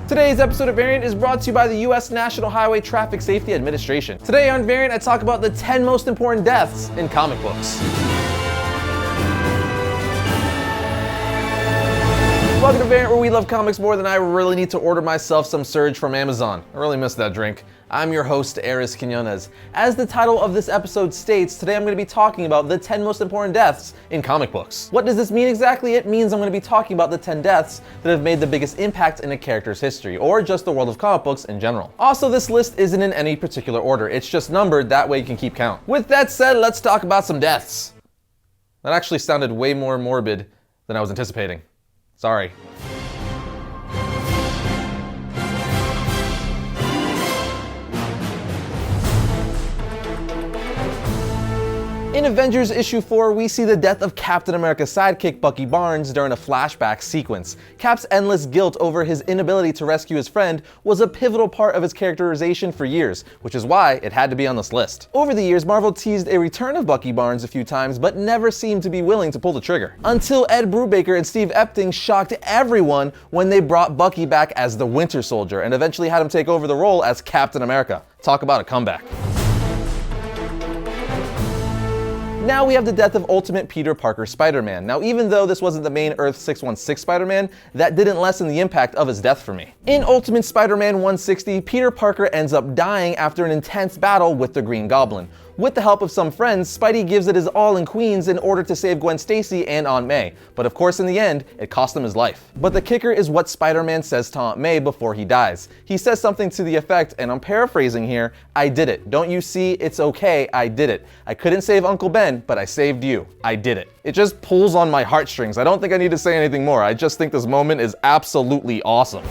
Today's episode of Variant is brought to you by the U.S. National Highway Traffic Safety Administration. Today on Variant, I talk about the 10 most important deaths in comic books. Welcome to Variant, where we love comics more than I really need to order myself some Surge from Amazon. I really missed that drink. I'm your host, Arris. As the title of this episode states, today I'm going to be talking about the 10 most important deaths in comic books. What does this mean exactly? It means I'm going to be talking about the 10 deaths that have made the biggest impact in a character's history, or just the world of comic books in general. Also, this list isn't in any particular order. It's just numbered, that way you can keep count. With that said, let's talk about some deaths. That actually sounded way more morbid than I was anticipating. Sorry. In Avengers issue 4, we see the death of Captain America's sidekick Bucky Barnes during a flashback sequence. Cap's endless guilt over his inability to rescue his friend was a pivotal part of his characterization for years, which is why it had to be on this list. Over the years, Marvel teased a return of Bucky Barnes a few times, but never seemed to be willing to pull the trigger. Until Ed Brubaker and Steve Epting shocked everyone when they brought Bucky back as the Winter Soldier and eventually had him take over the role as Captain America. Talk about a comeback. Now we have the death of Ultimate Peter Parker Spider-Man. Now, even though this wasn't the main Earth 616 Spider-Man, that didn't lessen the impact of his death for me. In Ultimate Spider-Man 160, Peter Parker ends up dying after an intense battle with the Green Goblin. With the help of some friends, Spidey gives it his all in Queens in order to save Gwen Stacy and Aunt May. But of course, in the end, it cost him his life. But the kicker is what Spider-Man says to Aunt May before he dies. He says something to the effect, and I'm paraphrasing here, "I did it. Don't you see? It's okay. I did it. I couldn't save Uncle Ben, but I saved you. I did it." It just pulls on my heartstrings. I don't think I need to say anything more. I just think this moment is absolutely awesome.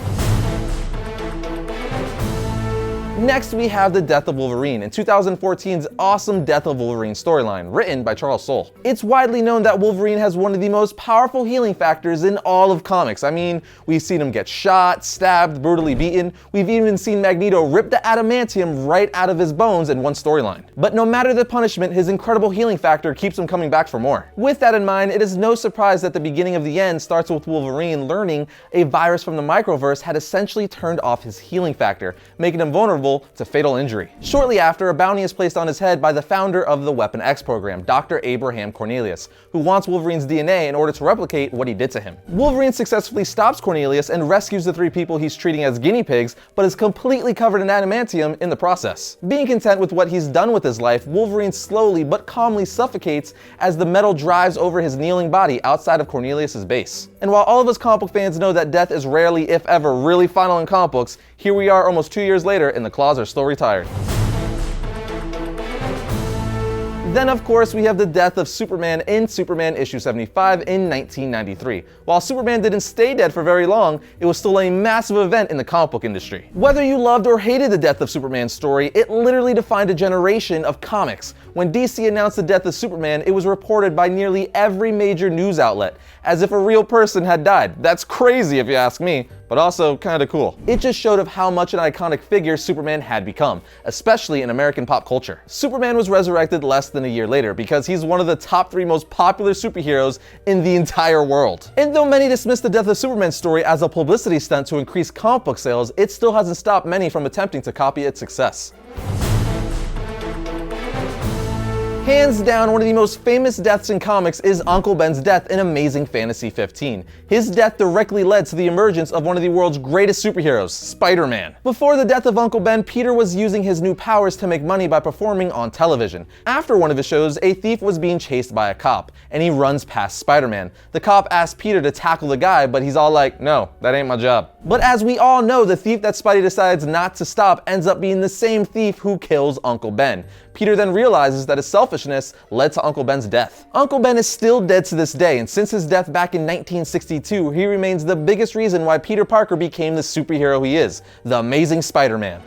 Next, we have the death of Wolverine in 2014's awesome Death of Wolverine storyline, written by Charles Soule. It's widely known that Wolverine has one of the most powerful healing factors in all of comics. I mean, we've seen him get shot, stabbed, brutally beaten. We've even seen Magneto rip the adamantium right out of his bones in one storyline. But no matter the punishment, his incredible healing factor keeps him coming back for more. With that in mind, it is no surprise that the beginning of the end starts with Wolverine learning a virus from the microverse had essentially turned off his healing factor, making him vulnerable to fatal injury. Shortly after, a bounty is placed on his head by the founder of the Weapon X program, Dr. Abraham Cornelius, who wants Wolverine's DNA in order to replicate what he did to him. Wolverine successfully stops Cornelius and rescues the 3 people he's treating as guinea pigs, but is completely covered in adamantium in the process. Being content with what he's done with his life, Wolverine slowly but calmly suffocates as the metal drives over his kneeling body outside of Cornelius's base. And while all of us comic book fans know that death is rarely, if ever, really final in comic books, here we are almost 2 years later and the claws are still retired. Then, of course, we have the death of Superman in Superman issue 75 in 1993. While Superman didn't stay dead for very long, it was still a massive event in the comic book industry. Whether you loved or hated the death of Superman's story, it literally defined a generation of comics. When DC announced the death of Superman, it was reported by nearly every major news outlet, as if a real person had died. That's crazy if you ask me, but also kinda cool. It just showed of how much an iconic figure Superman had become, especially in American pop culture. Superman was resurrected less than a year later because he's one of the top 3 most popular superheroes in the entire world. And though many dismiss the death of Superman's story as a publicity stunt to increase comic book sales, it still hasn't stopped many from attempting to copy its success. Hands down, one of the most famous deaths in comics is Uncle Ben's death in Amazing Fantasy 15. His death directly led to the emergence of one of the world's greatest superheroes, Spider-Man. Before the death of Uncle Ben, Peter was using his new powers to make money by performing on television. After one of his shows, a thief was being chased by a cop, and he runs past Spider-Man. The cop asks Peter to tackle the guy, but he's all like, "No, that ain't my job." But as we all know, the thief that Spidey decides not to stop ends up being the same thief who kills Uncle Ben. Peter then realizes that his selfishness led to Uncle Ben's death. Uncle Ben is still dead to this day, and since his death back in 1962, he remains the biggest reason why Peter Parker became the superhero he is, the Amazing Spider-Man.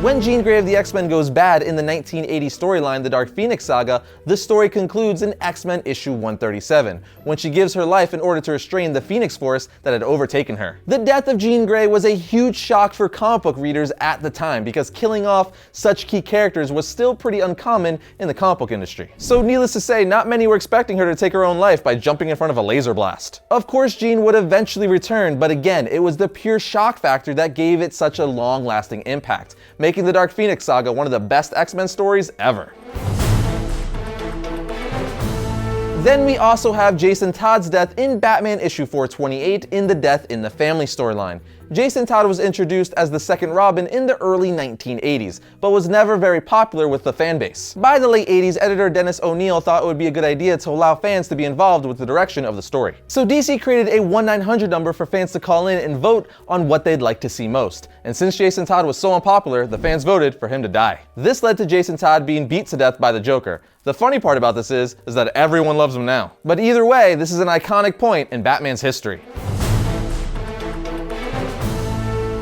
When Jean Grey of the X-Men goes bad in the 1980 storyline, The Dark Phoenix Saga, the story concludes in X-Men issue 137, when she gives her life in order to restrain the Phoenix Force that had overtaken her. The death of Jean Grey was a huge shock for comic book readers at the time, because killing off such key characters was still pretty uncommon in the comic book industry. So needless to say, not many were expecting her to take her own life by jumping in front of a laser blast. Of course, Jean would eventually return, but again, it was the pure shock factor that gave it such a long-lasting impact, making the Dark Phoenix Saga one of the best X-Men stories ever. Then we also have Jason Todd's death in Batman issue 428 in the Death in the Family storyline. Jason Todd was introduced as the second Robin in the early 1980s, but was never very popular with the fan base. By the late 80s, editor Dennis O'Neil thought it would be a good idea to allow fans to be involved with the direction of the story. So DC created a 1-900 number for fans to call in and vote on what they'd like to see most. And since Jason Todd was so unpopular, the fans voted for him to die. This led to Jason Todd being beat to death by the Joker. The funny part about this is that everyone loves him now. But either way, this is an iconic point in Batman's history.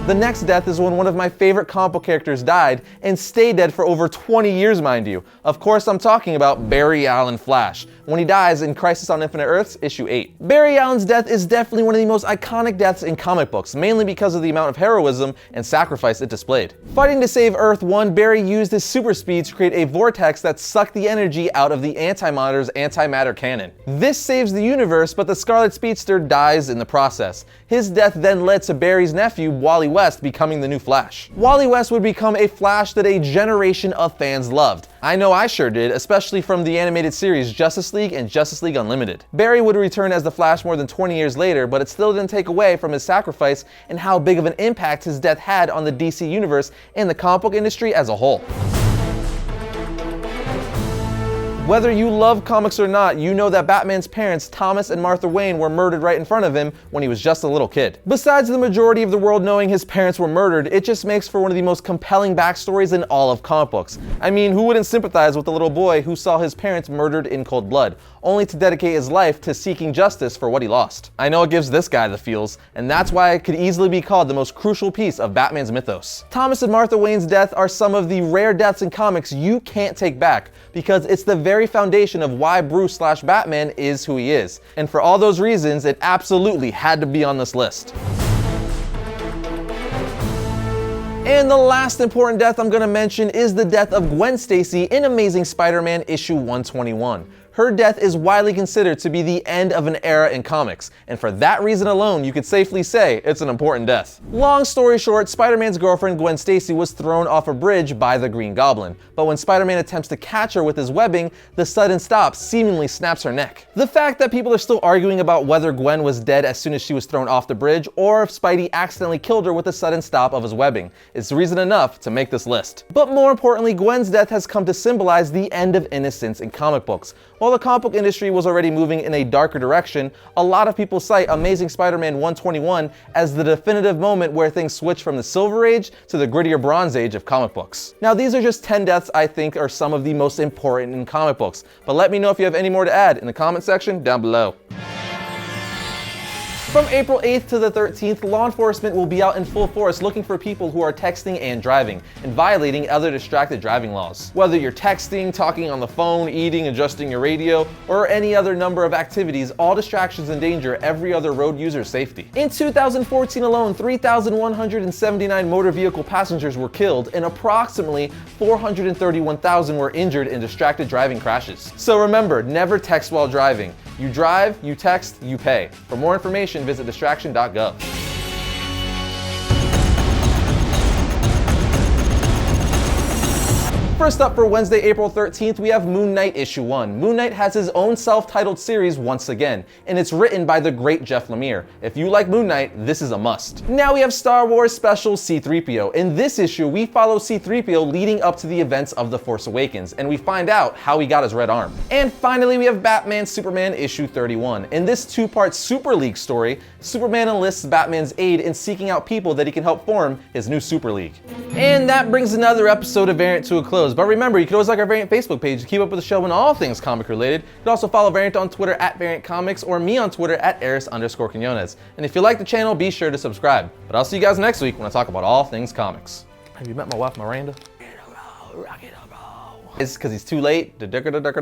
The next death is when one of my favorite comic book characters died, and stayed dead for over 20 years, mind you. Of course, I'm talking about Barry Allen Flash, when he dies in Crisis on Infinite Earths, issue 8. Barry Allen's death is definitely one of the most iconic deaths in comic books, mainly because of the amount of heroism and sacrifice it displayed. Fighting to save Earth 1, Barry used his super speed to create a vortex that sucked the energy out of the Anti-Monitor's antimatter cannon. This saves the universe, but the Scarlet Speedster dies in the process. His death then led to Barry's nephew, Wally West, becoming the new Flash. Wally West would become a Flash that a generation of fans loved. I know I sure did, especially from the animated series Justice League and Justice League Unlimited. Barry would return as the Flash more than 20 years later, but it still didn't take away from his sacrifice and how big of an impact his death had on the DC Universe and the comic book industry as a whole. Whether you love comics or not, you know that Batman's parents, Thomas and Martha Wayne, were murdered right in front of him when he was just a little kid. Besides the majority of the world knowing his parents were murdered, it just makes for one of the most compelling backstories in all of comic books. I mean, who wouldn't sympathize with the little boy who saw his parents murdered in cold blood, only to dedicate his life to seeking justice for what he lost? I know it gives this guy the feels, and that's why it could easily be called the most crucial piece of Batman's mythos. Thomas and Martha Wayne's death are some of the rare deaths in comics you can't take back, because it's the very foundation of why Bruce/Batman is who he is. And for all those reasons, it absolutely had to be on this list. And the last important death I'm going to mention is the death of Gwen Stacy in Amazing Spider-Man issue 121. Her death is widely considered to be the end of an era in comics, and for that reason alone, you could safely say it's an important death. Long story short, Spider-Man's girlfriend Gwen Stacy was thrown off a bridge by the Green Goblin, but when Spider-Man attempts to catch her with his webbing, the sudden stop seemingly snaps her neck. The fact that people are still arguing about whether Gwen was dead as soon as she was thrown off the bridge, or if Spidey accidentally killed her with the sudden stop of his webbing, is reason enough to make this list. But more importantly, Gwen's death has come to symbolize the end of innocence in comic books. While the comic book industry was already moving in a darker direction, a lot of people cite Amazing Spider-Man 121 as the definitive moment where things switch from the Silver Age to the grittier Bronze Age of comic books. Now, these are just 10 deaths I think are some of the most important in comic books, but let me know if you have any more to add in the comment section down below. From April 8th to the 13th, law enforcement will be out in full force looking for people who are texting and driving, and violating other distracted driving laws. Whether you're texting, talking on the phone, eating, adjusting your radio, or any other number of activities, all distractions endanger every other road user's safety. In 2014 alone, 3,179 motor vehicle passengers were killed, and approximately 431,000 were injured in distracted driving crashes. So remember, never text while driving. You drive, you text, you pay. For more information, visit distraction.gov. First up for Wednesday, April 13th, we have Moon Knight issue 1. Moon Knight has his own self-titled series once again, and it's written by the great Jeff Lemire. If you like Moon Knight, this is a must. Now we have Star Wars Special C-3PO. In this issue, we follow C-3PO leading up to the events of The Force Awakens, and we find out how he got his red arm. And finally, we have Batman Superman issue 31. In this two-part Super League story, Superman enlists Batman's aid in seeking out people that he can help form his new Super League. And that brings another episode of Variant to a close. But remember, you can always like our Variant Facebook page to keep up with the show and all things comic related. You can also follow Variant on Twitter at Variant Comics, or me on Twitter at Arris_Quinones. And if you like the channel, be sure to subscribe. But I'll see you guys next week when I talk about all things comics. Have you met my wife, Miranda? It's because he's too late. The darker.